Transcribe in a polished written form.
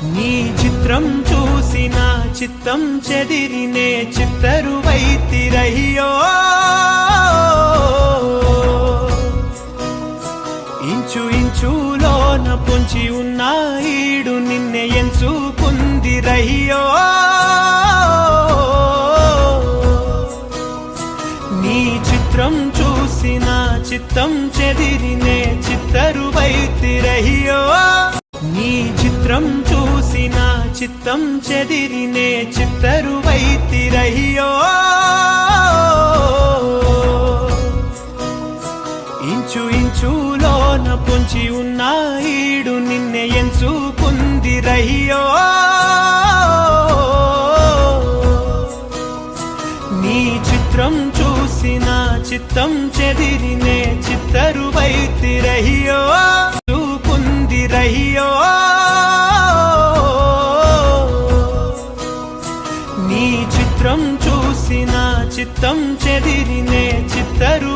నీ చిత్రం చూసిన చిత్తం చెదిరినే చిత్తరువైతిరయ్యో ఇంచు ఇంచులోన పొంచి ఉన్న ఈడు నిన్నే ఎంచుకుందిరయ్యో నీ చిత్రం చూసిన చిత్తం చెదిరినే చిత్తరువైతిరయ్యో నీ చిత్రం చూసిన చిత్తం చెదిరినే చిత్తరువైతిరయ్యో ఇంచు ఇంచులోన పొంచి ఉన్న ఈడు నిన్నే ఎంచుకుందిరయ్యో నీ చిత్రం చూసిన చిత్తం చెదిరినే చిత్తరువైతిరయ్యో చూకుందిరయ్యో నీ చిత్రం చూసిన చిత్తం చెదిరినే చిత్తరు